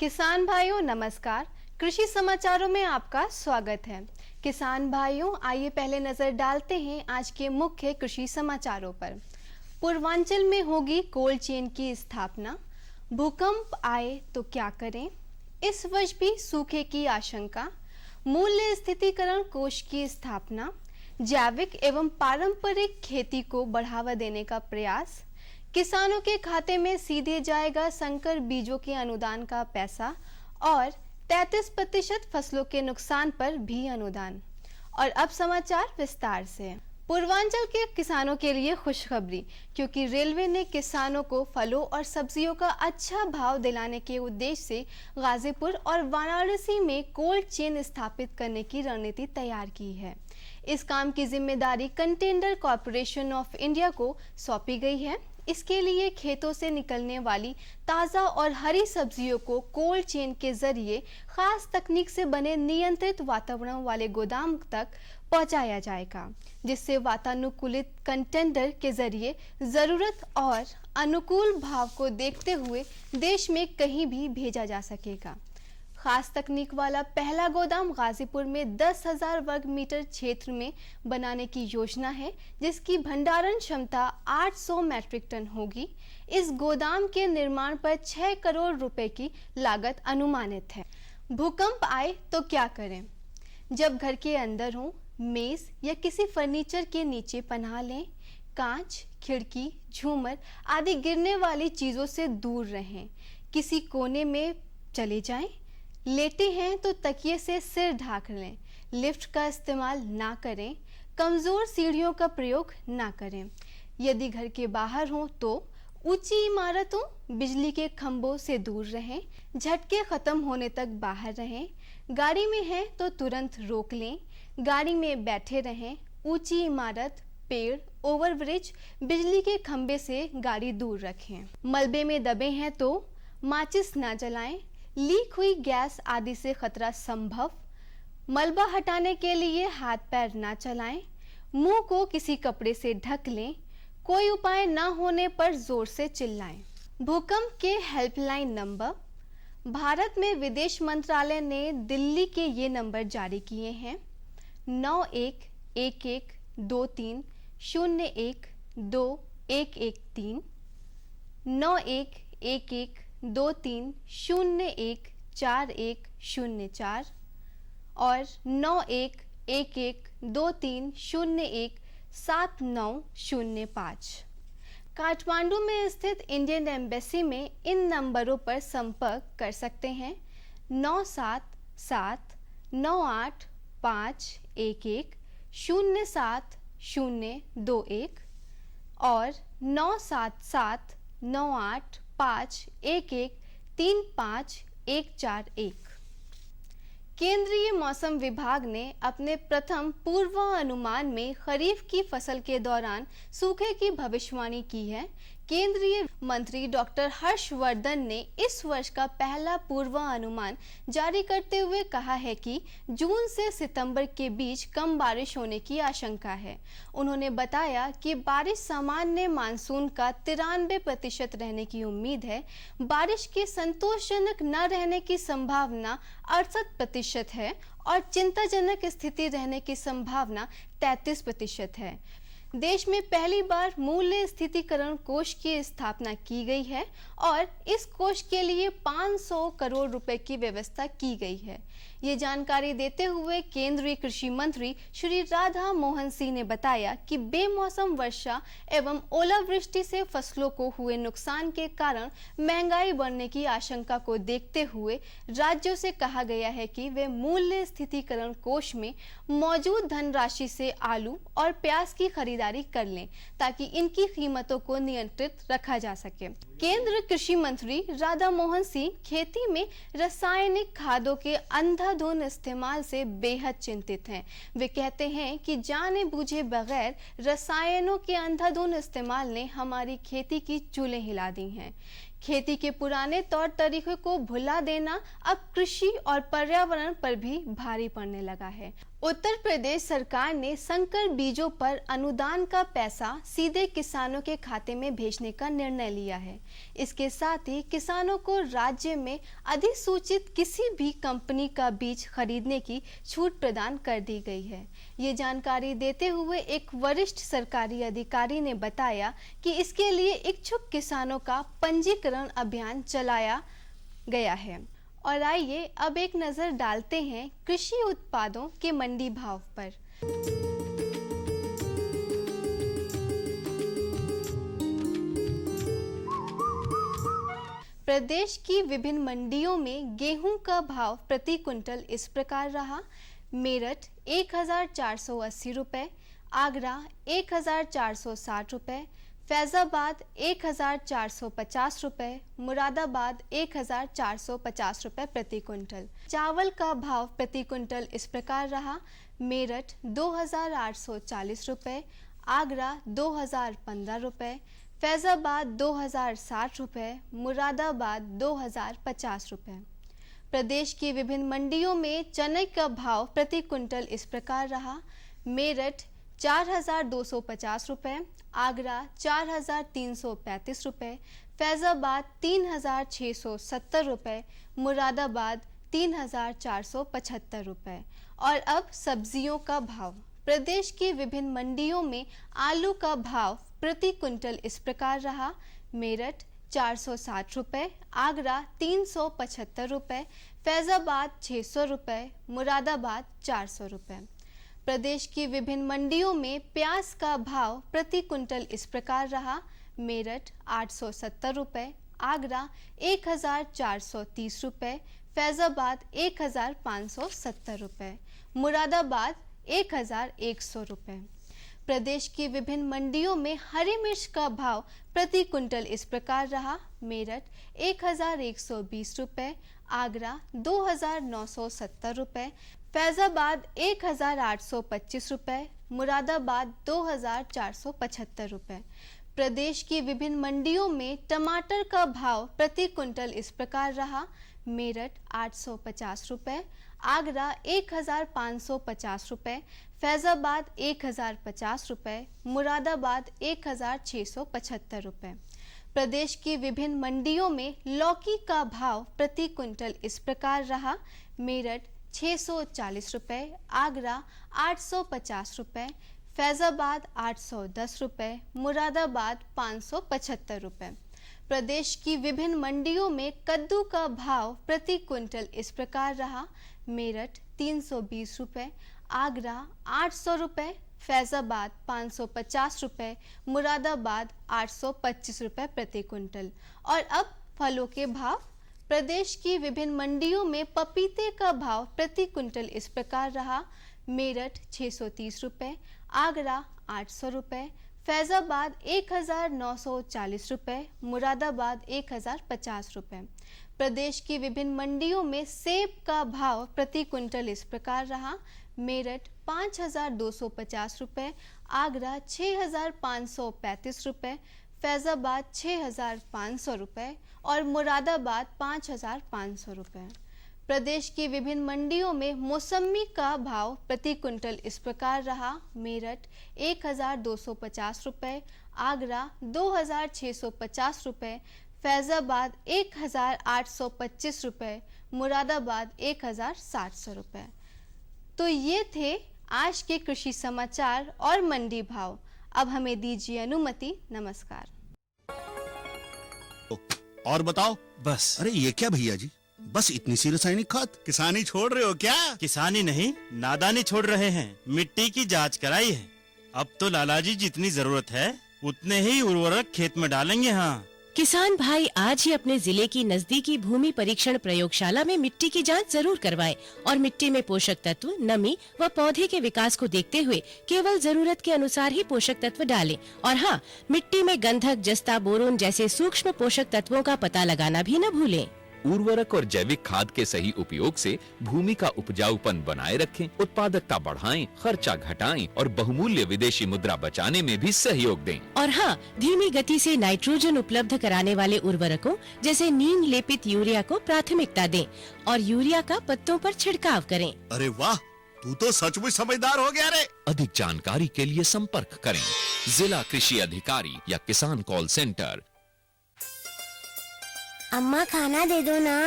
किसान भाइयों नमस्कार। कृषि समाचारों में आपका स्वागत है। किसान भाइयों आइए पहले नजर डालते हैं आज के मुख्य कृषि समाचारों पर। पूर्वांचल में होगी कोल्ड चेन की स्थापना, भूकंप आए तो क्या करें, इस वर्ष भी सूखे की आशंका, मूल्य स्थितीकरण कोष की स्थापना, जैविक एवं पारंपरिक खेती को बढ़ावा देने का प्रयास, किसानों के खाते में सीधे जाएगा संकर बीजों के अनुदान का पैसा और 33% फसलों के नुकसान पर भी अनुदान। और अब समाचार विस्तार से। पूर्वांचल के किसानों के लिए खुशखबरी, क्योंकि रेलवे ने किसानों को फलों और सब्जियों का अच्छा भाव दिलाने के उद्देश्य से गाजीपुर और वाराणसी में कोल्ड चेन स्थापित करने की रणनीति तैयार की है। इस काम की जिम्मेदारी कंटेनर कॉरपोरेशन ऑफ इंडिया को सौंपी गई है। इसके लिए खेतों से निकलने वाली ताज़ा और हरी सब्जियों को कोल्ड चेन के जरिए खास तकनीक से बने नियंत्रित वातावरण वाले गोदाम तक पहुंचाया जाएगा, जिससे वातानुकूलित कंटेनर के जरिए जरूरत और अनुकूल भाव को देखते हुए देश में कहीं भी भेजा जा सकेगा। खास तकनीक वाला पहला गोदाम गाजीपुर में 10,000 वर्ग मीटर क्षेत्र में बनाने की योजना है, जिसकी भंडारण क्षमता 800 मैट्रिक टन होगी। इस गोदाम के निर्माण पर 6 करोड़ रुपए की लागत अनुमानित है। भूकंप आए तो क्या करें? जब घर के अंदर हो, मेज या किसी फर्नीचर के नीचे पनाह लें। कांच, खिड़की, झूमर आदि गिरने वाली चीजों से दूर रहें। किसी कोने में चले जाएं। लेटे हैं तो तकिए से सिर ढक लें। लिफ्ट का इस्तेमाल ना करें। कमजोर सीढ़ियों का प्रयोग ना करें। यदि घर के बाहर हो तो ऊंची इमारतों, बिजली के खंभों से दूर रहें। झटके खत्म होने तक बाहर रहें। गाड़ी में हैं तो तुरंत रोक लें। गाड़ी में बैठे रहें। ऊंची इमारत, पेड़, ओवरब्रिज, बिजली के खंभे से गाड़ी दूर रखें। मलबे में दबे हैं तो माचिस ना जलाएं। लीक हुई गैस आदि से खतरा संभव। मलबा हटाने के लिए हाथ पैर ना चलाएं। मुंह को किसी कपड़े से ढक लें। कोई उपाय ना होने पर जोर से चिल्लाएं। भूकंप के हेल्पलाइन नंबर। भारत में विदेश मंत्रालय ने दिल्ली के ये नंबर जारी किए हैं: 911123012113, 911123014104 और 911123017905। काठमांडू में स्थित इंडियन एम्बेसी में इन नंबरों पर संपर्क कर सकते हैं: 97798511070021 और 97798511354141। केंद्रीय मौसम विभाग ने अपने प्रथम पूर्वानुमान में खरीफ की फसल के दौरान सूखे की भविष्यवाणी की है। केंद्रीय मंत्री डॉक्टर हर्षवर्धन ने इस वर्ष का पहला पूर्वानुमान जारी करते हुए कहा है कि जून से सितंबर के बीच कम बारिश होने की आशंका है। उन्होंने बताया कि बारिश सामान्य मानसून का 93% रहने की उम्मीद है। बारिश के संतोषजनक न रहने की संभावना 68% है और चिंताजनक स्थिति रहने की संभावना 33% है। देश में पहली बार मूल्य स्थितीकरण कोष की स्थापना की गई है और इस कोष के लिए 500 करोड़ रुपए की व्यवस्था की गई है। ये जानकारी देते हुए केंद्रीय कृषि मंत्री श्री राधा मोहन सिंह ने बताया कि बेमौसम वर्षा एवं ओलावृष्टि से फसलों को हुए नुकसान के कारण महंगाई बढ़ने की आशंका को देखते हुए राज्यों से कहा गया है कि वे मूल्य स्थितीकरण कोष में मौजूद धनराशि से आलू और प्याज की खरीदारी कर लें, ताकि इनकी कीमतों को नियंत्रित रखा जा सके। केंद्रीय कृषि मंत्री राधा मोहन सिंह खेती में रासायनिक खादों के अंधाधुंध इस्तेमाल से बेहद चिंतित हैं। वे कहते हैं कि जाने बूझे बगैर रसायनों के अंधाधुंध इस्तेमाल ने हमारी खेती की चूल्हें हिला दी हैं। खेती के पुराने तौर तरीकों को भुला देना अब कृषि और पर्यावरण पर भी भारी पड़ने लगा है। उत्तर प्रदेश सरकार ने संकर बीजों पर अनुदान का पैसा सीधे किसानों के खाते में भेजने का निर्णय लिया है। इसके साथ ही किसानों को राज्य में अधिसूचित किसी भी कंपनी का बीज खरीदने की छूट प्रदान कर दी गई है। ये जानकारी देते हुए एक वरिष्ठ सरकारी अधिकारी ने बताया कि इसके लिए इच्छुक किसानों का पंजीकरण अभियान चलाया गया है। और आइए अब एक नजर डालते हैं कृषि उत्पादों के मंडी भाव पर। प्रदेश की विभिन्न मंडियों में गेहूं का भाव प्रति कुंटल इस प्रकार रहा। मेरठ 1480 रुपए, आगरा 1460 रुपए, फैजाबाद 1450 रुपए, मुरादाबाद 1450 रुपए प्रति कुंटल। चावल का भाव प्रति कुंटल इस प्रकार रहा। मेरठ 2840 रुपए, आगरा 2015 रुपए, फैजाबाद 2060 रुपए, मुरादाबाद 2050 रुपए। प्रदेश की विभिन्न मंडियों में चने का भाव प्रति कुंटल इस प्रकार रहा। मेरठ 4250 रुपए, आगरा 4335 रुपए, फैजाबाद 3670 रुपए, मुरादाबाद 3475 रुपए। और अब सब्जियों का भाव। प्रदेश की विभिन्न मंडियों में आलू का भाव प्रति कुंटल इस प्रकार रहा। मेरठ 460 रुपए, आगरा 375 रुपए, फैजाबाद 600 रुपए, मुरादाबाद 400 रुपए। प्रदेश की विभिन्न मंडियों में प्याज का भाव प्रति कुंटल इस प्रकार रहा। मेरठ 870 रुपए, आगरा 1430 रुपए, फैजाबाद 1570 रुपए, मुरादाबाद 1100 रुपए। प्रदेश की विभिन्न मंडियों में हरी मिर्च का भाव प्रति कुंटल इस प्रकार रहा। मेरठ 1120 रुपए, आगरा 2970 रुपए, फैजाबाद 1825 रुपए, मुरादाबाद 2475 रुपए। प्रदेश की विभिन्न मंडियों में टमाटर का भाव प्रति कुंटल इस प्रकार रहा। मेरठ 850 रुपए, आगरा 1550 रुपए, फैजाबाद 1050 रुपए, मुरादाबाद 1675 रुपए। प्रदेश की विभिन्न मंडियों में लौकी का भाव प्रति कुंटल इस प्रकार रहा। मेरठ 640 रुपए, आगरा 850 रुपए, फैजाबाद 810 रुपए, मुरादाबाद 575 रुपए। प्रदेश की विभिन्न मंडियों में कद्दू का भाव प्रति कुंटल इस प्रकार रहा। मेरठ 320 रुपए, आगरा 800 रुपए, फैजाबाद 550 रुपए, मुरादाबाद 825 रुपए प्रति कुंटल। और अब फलों के भाव। प्रदेश की विभिन्न मंडियों में पपीते का भाव प्रति कुंटल इस प्रकार रहा। मेरठ 630 रुपए, आगरा 800 रुपए, फैजाबाद 1940 रुपए, मुरादाबाद 1050 रुपए। प्रदेश की विभिन्न मंडियों में सेब का भाव प्रति कुंटल इस प्रकार रहा। मेरठ 5250 रुपए, आगरा 6535 रुपए, फैजाबाद 6500 रुपए और मुरादाबाद 5500 रुपए। प्रदेश की विभिन्न मंडियों में मौसमी का भाव प्रति कुंटल इस प्रकार रहा। मेरठ 1250 रुपए, आगरा 2650 रुपए, फैजाबाद 1825 रुपए, मुरादाबाद 1700 रुपए। तो ये थे आज के कृषि समाचार और मंडी भाव। अब हमें दीजिए अनुमति। नमस्कार। और बताओ। बस। अरे ये क्या भैया जी, बस इतनी सी रासायनिक खाद? किसानी छोड़ रहे हो क्या? किसानी नहीं, नादानी छोड़ रहे हैं। मिट्टी की जांच कराई है। अब तो लालाजी जितनी जरूरत है उतने ही उर्वरक खेत में डालेंगे। हाँ, किसान भाई आज ही अपने जिले की नजदीकी भूमि परीक्षण प्रयोगशाला में मिट्टी की जांच जरूर करवाएं और मिट्टी में पोषक तत्व, नमी व पौधे के विकास को देखते हुए केवल जरूरत के अनुसार ही पोषक तत्व डालें। और हाँ, मिट्टी में गंधक, जस्ता, बोरोन जैसे सूक्ष्म पोषक तत्वों का पता लगाना भी न भूलें। उर्वरक और जैविक खाद के सही उपयोग से भूमि का उपजाऊपन बनाए रखें, उत्पादकता बढ़ाएं, खर्चा घटाएं और बहुमूल्य विदेशी मुद्रा बचाने में भी सहयोग दें। और हाँ, धीमी गति से नाइट्रोजन उपलब्ध कराने वाले उर्वरकों जैसे नीम लेपित यूरिया को प्राथमिकता दें और यूरिया का पत्तों पर छिड़काव करें। अरे वाह, तू तो सचमुच समझदार हो गया रे। अधिक जानकारी के लिए संपर्क करें जिला कृषि अधिकारी या किसान कॉल सेंटर। अम्मा खाना दे दो ना।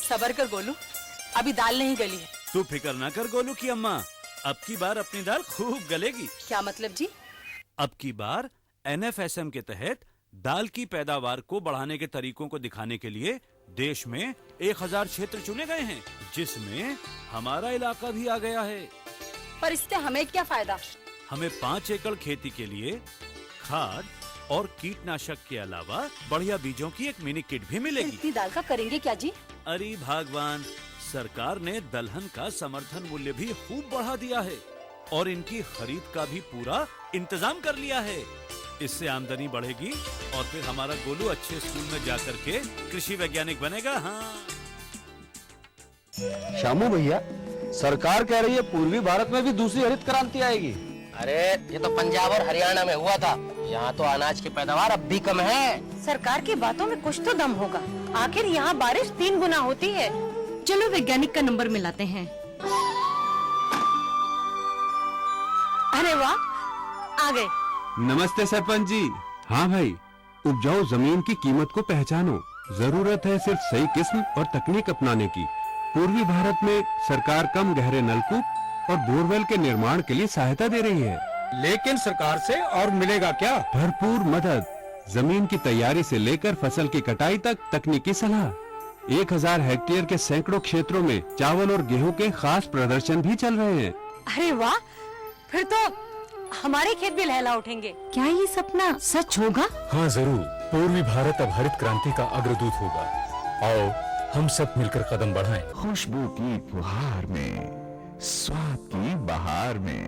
सबर कर गोलू, अभी दाल नहीं गली है। तू फिक्र ना कर गोलू की अम्मा, अब की बार अपनी दाल खूब गलेगी। क्या मतलब जी? अब की बार NFSM के तहत दाल की पैदावार को बढ़ाने के तरीकों को दिखाने के लिए देश में 1000 क्षेत्र चुने गए हैं, जिसमें हमारा इलाका भी आ गया है। पर इससे हमें क्या फायदा? हमें 5 एकड़ खेती के लिए खाद और कीटनाशक के अलावा बढ़िया बीजों की एक मिनी किट भी मिलेगी। इतनी दाल का करेंगे क्या जी? अरे भगवान, सरकार ने दलहन का समर्थन मूल्य भी खूब बढ़ा दिया है और इनकी खरीद का भी पूरा इंतजाम कर लिया है। इससे आमदनी बढ़ेगी और फिर हमारा गोलू अच्छे स्कूल में जाकर के कृषि वैज्ञानिक बनेगा। हाँ शामू भैया, सरकार कह रही है पूर्वी भारत में भी दूसरी हरित क्रांति आएगी। अरे ये तो पंजाब और हरियाणा में हुआ था, यहाँ तो अनाज की पैदावार अब भी कम है। सरकार की बातों में कुछ तो दम होगा, आखिर यहाँ बारिश 3 गुना होती है। चलो वैज्ञानिक का नंबर मिलाते हैं। अरे वाह, आ गए। नमस्ते सरपंच जी। हाँ भाई, उपजाऊ जमीन की कीमत को पहचानो। जरूरत है सिर्फ सही किस्म और तकनीक अपनाने की। पूर्वी भारत में सरकार कम गहरे नलकूप और बोरवेल के निर्माण के लिए सहायता दे रही है। लेकिन सरकार से और मिलेगा क्या? भरपूर मदद, जमीन की तैयारी से लेकर फसल की कटाई तक तकनीकी सलाह। 1000 हेक्टेयर के सैकड़ों क्षेत्रों में चावल और गेहूं के खास प्रदर्शन भी चल रहे हैं। अरे वाह, फिर तो हमारे खेत भी लहला उठेंगे। क्या ये सपना सच होगा? हाँ जरूर, पूर्वी भारत अब हरित क्रांति का अग्रदूत होगा। आओ हम सब मिलकर कदम बढ़ाएं। खुशबू की फुहार में, स्वाद की बहार में,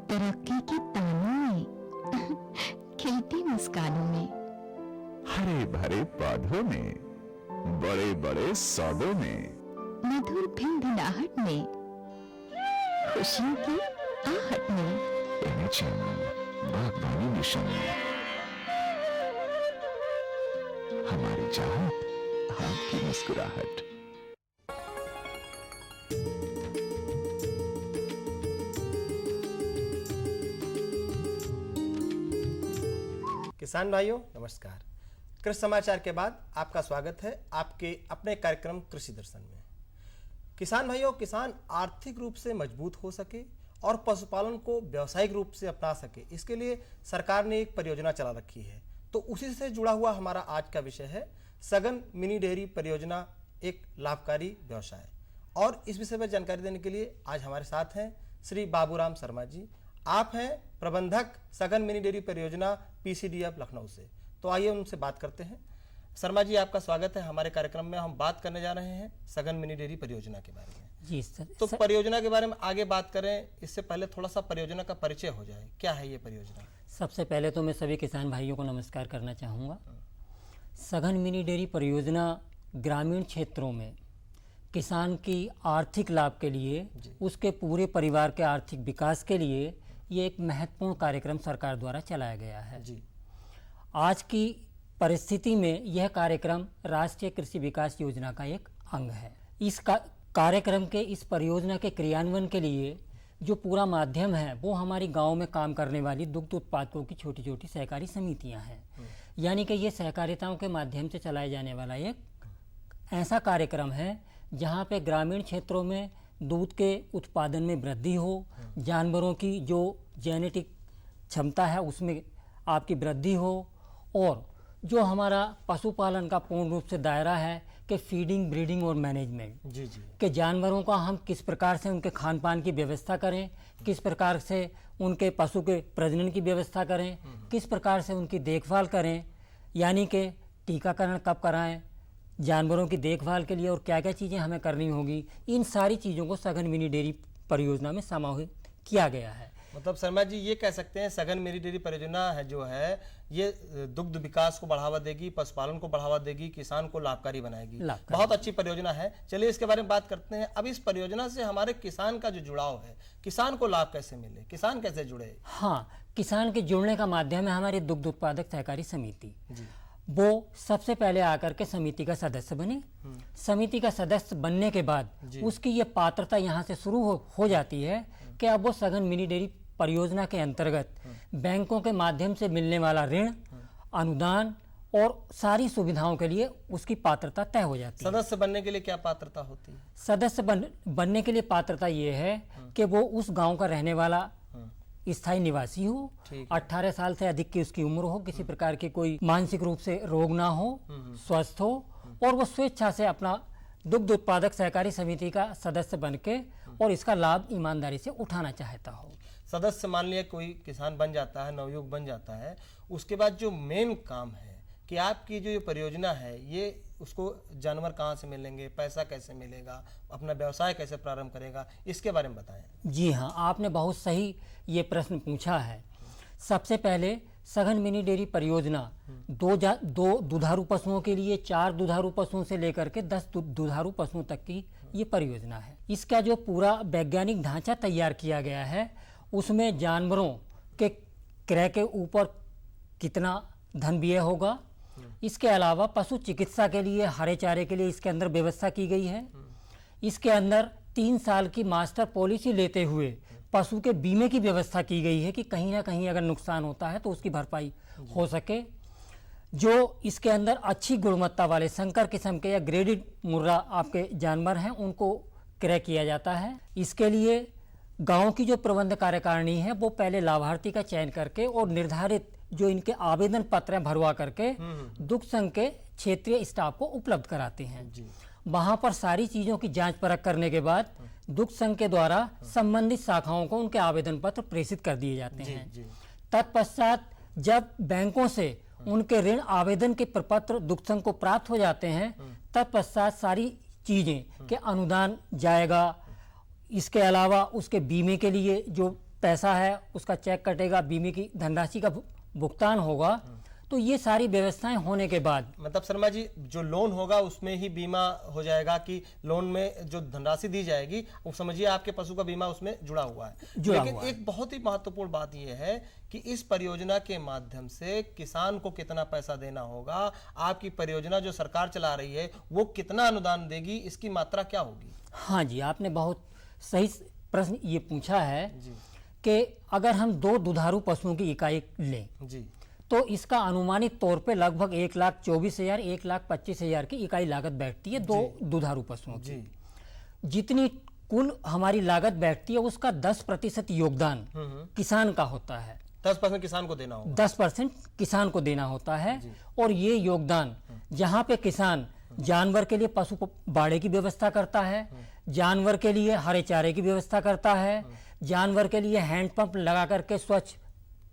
तरक्की की तानों में, खिलती मुस्कानों में, हरे भरे पौधों में, बड़े बड़े सौदों में, मधुर भिनभिनाहट में, खुशियों की आहट में, बागबानी मिशन, हमारी चाहत, आपकी मुस्कुराहट। किसान भाइयों नमस्कार। कृषि समाचार के बाद आपका स्वागत है आपके अपने कार्यक्रम कृषि दर्शन में। किसान भाइयों, किसान आर्थिक रूप से मजबूत हो सके और पशुपालन को व्यावसायिक रूप से अपना सके, इसके लिए सरकार ने एक परियोजना चला रखी है। तो उसी से जुड़ा हुआ हमारा आज का विषय है सघन मिनी डेयरी परियोजना, एक लाभकारी व्यवसाय। और इस विषय पर जानकारी देने के लिए आज हमारे साथ हैं श्री बाबूराम शर्मा जी। आप हैं प्रबंधक सघन मिनी डेयरी परियोजना PCDF लखनऊ से। तो आइए उनसे बात करते हैं। शर्मा जी, आपका स्वागत है हमारे कार्यक्रम में। हम बात करने जा रहे हैं सघन मिनी डेयरी परियोजना के बारे में। जी सर। तो परियोजना के बारे में आगे बात करें, इससे पहले थोड़ा सा परियोजना का परिचय हो जाए। क्या है ये परियोजना? सबसे पहले तो मैं सभी किसान भाइयों को नमस्कार करना चाहूँगा। सघन मिनी डेयरी परियोजना ग्रामीण क्षेत्रों में किसान की आर्थिक लाभ के लिए, उसके पूरे परिवार के आर्थिक विकास के लिए ये एक महत्वपूर्ण कार्यक्रम सरकार द्वारा चलाया गया है। जी। आज की परिस्थिति में यह कार्यक्रम राष्ट्रीय कृषि विकास योजना का एक अंग है। इस कार्यक्रम के, इस परियोजना के क्रियान्वयन के लिए जो पूरा माध्यम है वो हमारी गांव में काम करने वाली दुग्ध उत्पादकों की छोटी छोटी सहकारी समितियां हैं। यानी कि ये सहकारिताओं के माध्यम से चलाए जाने वाला एक ऐसा कार्यक्रम है जहां पे ग्रामीण क्षेत्रों में दूध के उत्पादन में वृद्धि हो, जानवरों की जो जेनेटिक क्षमता है उसमें आपकी वृद्धि हो, और जो हमारा पशुपालन का पूर्ण रूप से दायरा है कि फीडिंग, ब्रीडिंग और मैनेजमेंट, जी जी, के जानवरों का हम किस प्रकार से उनके खान पान की व्यवस्था करें, किस प्रकार से उनके पशु के प्रजनन की व्यवस्था करें, किस प्रकार से उनकी देखभाल करें, यानी कि टीकाकरण कब कराएं जानवरों की देखभाल के लिए और क्या क्या चीज़ें हमें करनी होगी, इन सारी चीज़ों को सघन मिनी डेयरी परियोजना में समाहित किया गया है। मतलब शर्मा जी ये कह सकते हैं सघन मिनी डेयरी परियोजना है जो है ये दुग्ध विकास को बढ़ावा देगी, पशुपालन को बढ़ावा देगी, किसान को लाभकारी बनाएगी। बहुत अच्छी परियोजना है। चलिए इसके बारे में बात करते हैं। अब इस परियोजना से हमारे किसान का जो जुड़ाव है, किसान को लाभ कैसे मिले, किसान कैसे जुड़े? हाँ, किसान के जुड़ने का माध्यम है हमारी दुग्ध उत्पादक सहकारी समिति। वो सबसे पहले आकर के समिति का सदस्य बने। समिति का सदस्य बनने के बाद उसकी ये पात्रता यहाँ से शुरू हो जाती है कि अब वो सघन मिनी डेयरी परियोजना के अंतर्गत बैंकों के माध्यम से मिलने वाला ऋण, अनुदान और सारी सुविधाओं के लिए उसकी पात्रता तय हो जाती है। सदस्य बनने के लिए क्या पात्रता होती है? सदस्य बनने के लिए पात्रता ये है कि वो उस गांव का रहने वाला स्थायी निवासी हो, 18 साल से अधिक की उसकी उम्र हो, किसी प्रकार की कोई मानसिक रूप से रोग ना हो, स्वस्थ हो और वो स्वेच्छा से अपना दुग्ध उत्पादक सहकारी समिति का सदस्य बन के और इसका लाभ ईमानदारी से उठाना चाहता हो। सदस्य मान लिया कोई किसान बन जाता है, नवयुवक बन जाता है, उसके बाद जो मेन काम है कि आपकी जो ये परियोजना है ये उसको जानवर कहाँ से मिलेंगे, पैसा कैसे मिलेगा, अपना व्यवसाय कैसे प्रारंभ करेगा, इसके बारे में बताएं। जी हाँ, आपने बहुत सही ये प्रश्न पूछा है। सबसे पहले सघन मिनी डेयरी परियोजना दो दुधारू पशुओं के लिए 4 दुधारू पशुओं से लेकर के 10 दुधारू पशुओं तक की ये परियोजना है। इसका जो पूरा वैज्ञानिक ढांचा तैयार किया गया है उसमें जानवरों के क्रय के ऊपर कितना धन व्यय होगा, इसके अलावा पशु चिकित्सा के लिए हरे चारे के लिए इसके अंदर व्यवस्था की गई है। इसके अंदर 3 साल की मास्टर पॉलिसी लेते हुए पशु के बीमे की व्यवस्था की गई है कि कहीं ना कहीं अगर नुकसान होता है तो उसकी भरपाई हो सके। जो इसके अंदर अच्छी गुणवत्ता वाले संकर किस्म के या ग्रेडेड मुर्रा आपके जानवर हैं उनको क्रय किया जाता है। इसके लिए गांव की जो प्रबंध कार्यकारिणी है वो पहले लाभार्थी का चयन करके और निर्धारित जो इनके आवेदन पत्र भरवा करके दुग्ध संघ के क्षेत्रीय स्टाफ को उपलब्ध कराते हैं। वहां पर सारी चीजों की जांच परख करने के बाद दुग्ध संघ के द्वारा संबंधित शाखाओं को उनके आवेदन पत्र प्रेषित कर दिए जाते हैं। तत्पश्चात जब बैंकों से उनके ऋण आवेदन के प्रपत्र दुग्ध संघ को प्राप्त हो जाते हैं तत्पश्चात सारी चीजें के अनुदान जाएगा, इसके अलावा उसके बीमे के लिए जो पैसा है उसका चेक कटेगा, बीमे की धनराशि का भुगतान होगा। तो ये सारी व्यवस्थाएं होने के बाद मतलब शर्मा जी जो लोन होगा उसमें ही बीमा हो जाएगा कि लोन में जो धनराशि दी जाएगी वो समझिए आपके पशु का बीमा उसमें जुड़ा हुआ है। लेकिन एक बहुत ही महत्वपूर्ण बात यह है कि इस परियोजना के माध्यम से किसान को कितना पैसा देना होगा, आपकी परियोजना जो सरकार चला रही है वो कितना अनुदान देगी, इसकी मात्रा क्या होगी? हाँ जी, आपने बहुत सही प्रश्न ये पूछा है कि अगर हम 2 दुधारू पशुओं की इकाई लें जी तो इसका अनुमानित तौर पे लगभग 1,24,000 1,25,000 की इकाई लागत बैठती है 2 दुधारू पशुओं की। जितनी कुल हमारी लागत बैठती है उसका 10% योगदान किसान का होता है। 10% किसान को देना होगा। 10% किसान को देना होता है और ये योगदान जहाँ पे किसान जानवर के लिए पशु बाड़े की व्यवस्था करता है, जानवर के लिए हरे चारे की व्यवस्था करता है, जानवर के लिए हैंडपंप लगा करके स्वच्छ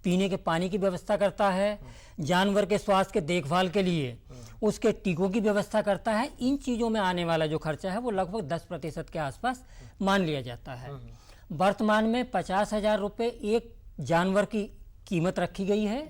पीने के पानी की व्यवस्था करता है, जानवर के स्वास्थ्य के देखभाल के लिए उसके टीकों की व्यवस्था करता है। इन चीज़ों में आने वाला जो खर्चा है वो लगभग 10% के आसपास मान लिया जाता है। वर्तमान में 50,000 रुपये एक जानवर की कीमत रखी गई है।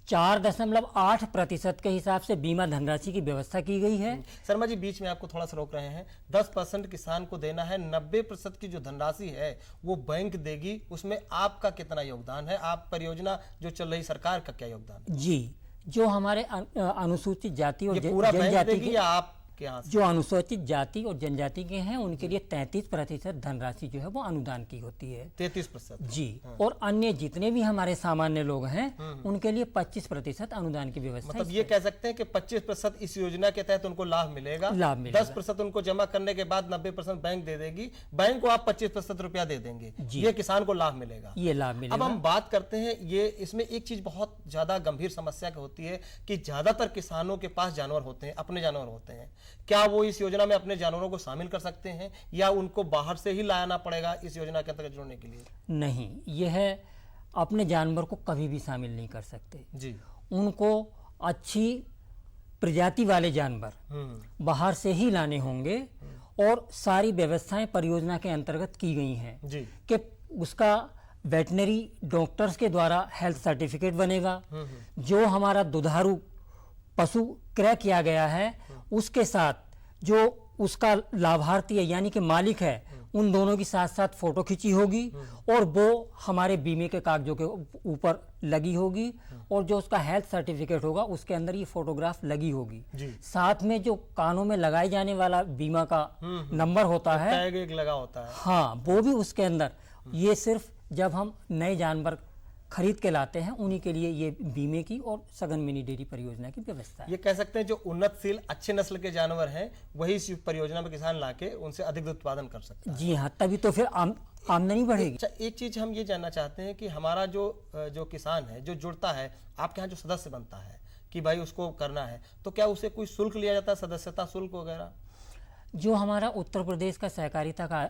4.8% के हिसाब से बीमा धनराशि की व्यवस्था की गई है। शर्मा जी बीच में आपको थोड़ा सा रोक रहे हैं। 10% किसान को देना है, 90% की जो धनराशि है वो बैंक देगी, उसमें आपका कितना योगदान है? आप परियोजना जो चल रही सरकार का क्या योगदान है? जी, जो हमारे अनुसूचित जाति और पूरा बैंक जनजाति देगी या आप जो अनुसूचित जाति और जनजाति के हैं उनके लिए 33% धनराशि जो है वो अनुदान की होती है। 33% जी। और अन्य जितने भी हमारे सामान्य लोग हैं उनके लिए 25% अनुदान की व्यवस्था। मतलब ये कह सकते हैं कि 25% इस योजना के तहत उनको लाभ मिलेगा। 10% उनको जमा करने के बाद 90% बैंक दे देगी, बैंक को आप 25% रुपया दे देंगे, ये किसान को लाभ मिलेगा। ये लाभ मिलेगा। अब हम बात करते हैं, ये इसमें एक चीज बहुत ज्यादा गंभीर समस्या होती है कि ज्यादातर किसानों के पास जानवर होते हैं, अपने जानवर होते हैं। क्या वो इस योजना में अपने जानवरों को शामिल कर सकते हैं या उनको बाहर से ही लाना पड़ेगा इस योजना के अंतर्गत जुड़ने के लिए? नहीं, यह अपने जानवर को कभी भी शामिल नहीं कर सकते जी। उनको अच्छी प्रजाति वाले जानवर बाहर से ही लाने होंगे और सारी व्यवस्थाएं परियोजना के अंतर्गत की गई हैं कि उसका वेटनरी डॉक्टर्स के द्वारा हेल्थ सर्टिफिकेट बनेगा। जो हमारा दुधारू पशु क्रय किया गया है उसके साथ जो उसका लाभार्थी है यानी कि मालिक है, उन दोनों की साथ साथ फोटो खींची होगी और वो हमारे बीमे के कागजों के ऊपर लगी होगी, और जो उसका हेल्थ सर्टिफिकेट होगा उसके अंदर ये फोटोग्राफ लगी होगी। साथ में जो कानों में लगाए जाने वाला बीमा का नंबर होता है, टैग एक लगा होता है, हाँ, वो भी उसके अंदर। ये सिर्फ जब हम नए जानवर खरीद के लाते हैं उन्हीं के लिए ये बीमे की और सघन मिनी डेयरी परियोजना की व्यवस्था है। ये कह सकते हैं जो उन्नतशील अच्छे नस्ल के जानवर हैं वही इस परियोजना में किसान लाके उनसे अधिक उत्पादन कर सकता है। जी हाँ, तभी तो फिर आमदनी बढ़ेगी। अच्छा, एक चीज हम ये जानना चाहते हैं कि हमारा जो किसान है जो जुड़ता है आपके यहाँ, जो सदस्य बनता है कि भाई उसको करना है, तो क्या उसे कोई शुल्क लिया जाता है, सदस्यता शुल्क वगैरह? जो हमारा उत्तर प्रदेश का सहकारिता का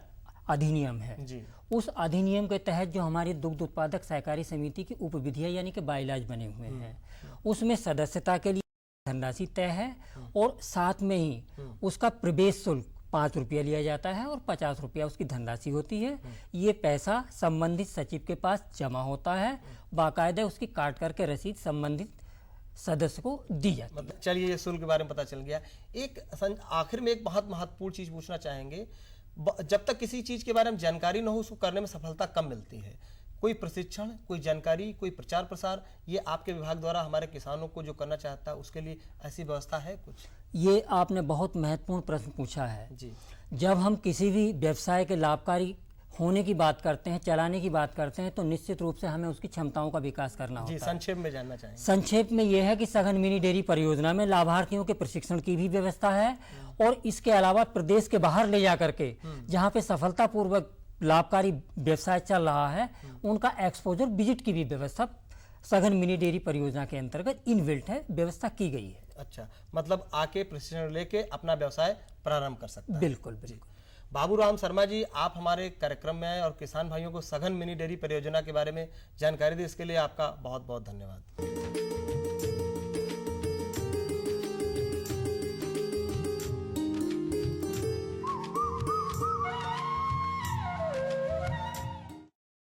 अधिनियम है जी, उस अधिनियम के तहत जो हमारी दुग्ध उत्पादक सहकारी समिति की उपविधियां यानी कि बाइलाज बने हुए हैं, उसमें सदस्यता के लिए धनराशि तय है और साथ में ही उसका प्रवेश शुल्क 5 रुपया लिया जाता है और 50 रुपया उसकी धनराशि होती है। ये पैसा संबंधित सचिव के पास जमा होता है, बाकायदा उसकी काट करके रसीद संबंधित सदस्य को दी जाती है। मतलब चलिए, ये शुल्क के बारे में पता चल गया। एक आखिर में एक बहुत महत्वपूर्ण चीज पूछना चाहेंगे, जब तक किसी चीज के बारे में जानकारी न हो उसको करने में सफलता कम मिलती है। कोई प्रशिक्षण, कोई जानकारी, कोई प्रचार प्रसार, ये आपके विभाग द्वारा हमारे किसानों को जो करना चाहता है उसके लिए ऐसी व्यवस्था है कुछ? ये आपने बहुत महत्वपूर्ण प्रश्न पूछा है जी। जब हम किसी भी व्यवसाय के लाभकारी होने की बात करते हैं, चलाने की बात करते हैं, तो निश्चित रूप से हमें उसकी क्षमताओं का विकास करना होता है। संक्षेप में जानना चाहेंगे। संक्षेप में यह है कि सघन मिनी डेयरी परियोजना में लाभार्थियों के प्रशिक्षण की भी व्यवस्था है और इसके अलावा प्रदेश के बाहर ले जा करके जहाँ पे सफलतापूर्वक लाभकारी व्यवसाय चल रहा है उनका एक्सपोजर विजिट की भी व्यवस्था सघन मिनी डेयरी परियोजना के अंतर्गत इनबिल्ट है, व्यवस्था की गई है। अच्छा, मतलब आके प्रशिक्षण लेके अपना व्यवसाय प्रारंभ कर सकता है। बिल्कुल बिल्कुल। बाबूराम शर्मा जी, आप हमारे कार्यक्रम में आए और किसान भाइयों को सघन मिनी डेयरी परियोजना के बारे में जानकारी दी, इसके लिए आपका बहुत बहुत धन्यवाद।